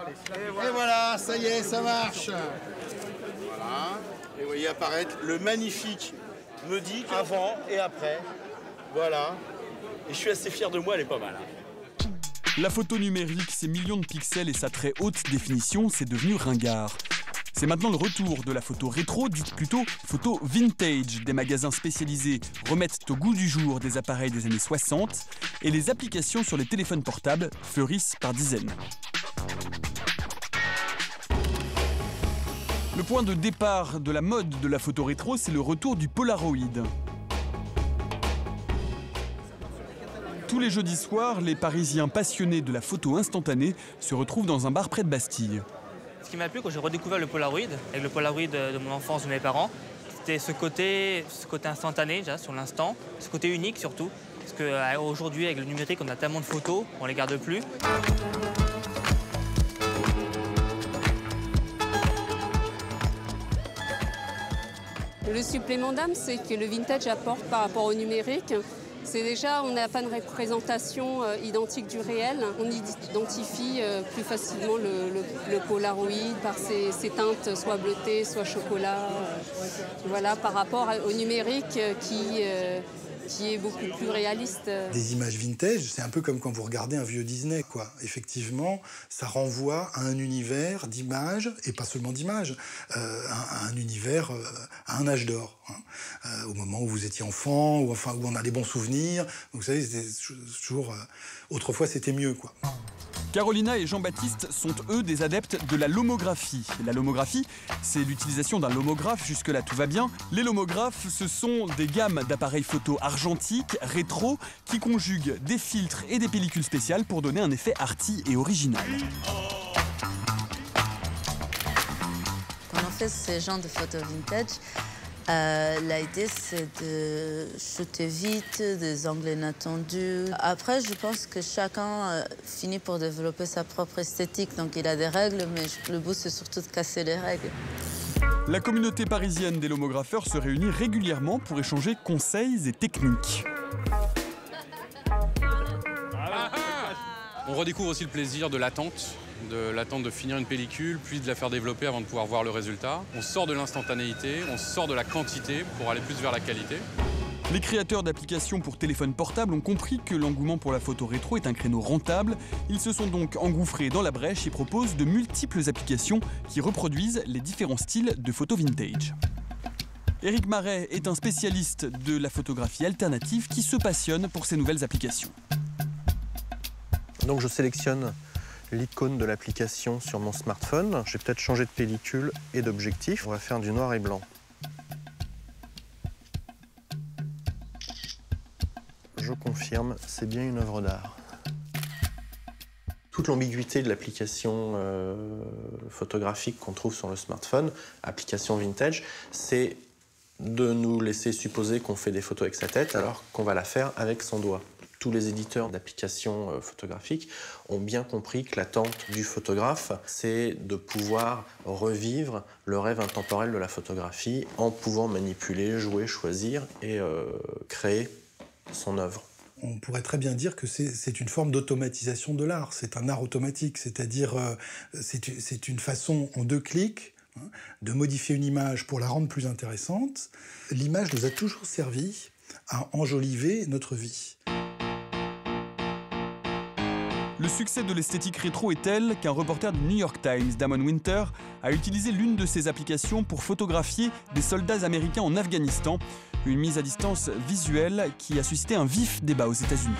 Et voilà, ça y est, ça marche. Voilà. Et vous voyez apparaître le magnifique Modic avant et après. Voilà. Et je suis assez fier de moi, elle est pas mal. La photo numérique, ses millions de pixels et sa très haute définition, c'est devenu ringard. C'est maintenant le retour de la photo rétro, dite plutôt photo vintage. Des magasins spécialisés remettent au goût du jour des appareils des années 60 et les applications sur les téléphones portables fleurissent par dizaines. Le point de départ de la mode de la photo rétro, c'est le retour du Polaroid. Tous les jeudis soirs, les Parisiens passionnés de la photo instantanée se retrouvent dans un bar près de Bastille. Ce qui m'a plu quand j'ai redécouvert le Polaroid, avec le Polaroid de mon enfance, de mes parents, c'était ce côté instantané déjà, sur l'instant, ce côté unique surtout. Parce qu'aujourd'hui, avec le numérique, on a tellement de photos, on ne les garde plus. Le supplément d'âme, c'est que le vintage apporte par rapport au numérique. C'est déjà, on n'a pas de représentation identique du réel. On identifie plus facilement le Polaroid par ses teintes soit bleutées, soit chocolat. Voilà, par rapport au numérique qui est beaucoup plus réaliste. Des images vintage, c'est un peu comme quand vous regardez un vieux Disney, quoi. Effectivement, ça renvoie à un univers d'images, et pas seulement d'images, à un univers, à un âge d'or. Hein. Au moment où vous étiez enfant, où on a des bons souvenirs. Vous savez, c'était toujours... autrefois, c'était mieux, quoi. Carolina et Jean-Baptiste sont eux des adeptes de la lomographie. La lomographie, c'est l'utilisation d'un lomographe, jusque-là tout va bien. Les lomographes, ce sont des gammes d'appareils photo argentiques, rétro, qui conjuguent des filtres et des pellicules spéciales pour donner un effet arty et original. Quand on fait ce genre de photos vintage, l'idée, c'est de shooter vite, des angles inattendus. Après, je pense que chacun finit pour développer sa propre esthétique. Donc, il a des règles, mais le but, c'est surtout de casser les règles. La communauté parisienne des lomographeurs se réunit régulièrement pour échanger conseils et techniques. On redécouvre aussi le plaisir de l'attente de finir une pellicule, puis de la faire développer avant de pouvoir voir le résultat. On sort de l'instantanéité, on sort de la quantité pour aller plus vers la qualité. Les créateurs d'applications pour téléphone portable ont compris que l'engouement pour la photo rétro est un créneau rentable. Ils se sont donc engouffrés dans la brèche et proposent de multiples applications qui reproduisent les différents styles de photo vintage. Éric Marais est un spécialiste de la photographie alternative qui se passionne pour ces nouvelles applications. Donc je sélectionne l'icône de l'application sur mon smartphone. Je vais peut-être changer de pellicule et d'objectif. On va faire du noir et blanc. Je confirme, c'est bien une œuvre d'art. Toute l'ambiguïté de l'application photographique qu'on trouve sur le smartphone, application vintage, c'est de nous laisser supposer qu'on fait des photos avec sa tête alors qu'on va la faire avec son doigt. Tous les éditeurs d'applications photographiques ont bien compris que l'attente du photographe, c'est de pouvoir revivre le rêve intemporel de la photographie en pouvant manipuler, jouer, choisir et créer son œuvre. On pourrait très bien dire que c'est une forme d'automatisation de l'art. C'est un art automatique, c'est-à-dire c'est une façon en 2 clics de modifier une image pour la rendre plus intéressante. L'image nous a toujours servi à enjoliver notre vie. Le succès de l'esthétique rétro est tel qu'un reporter du New York Times, Damon Winter, a utilisé l'une de ses applications pour photographier des soldats américains en Afghanistan. Une mise à distance visuelle qui a suscité un vif débat aux États-Unis.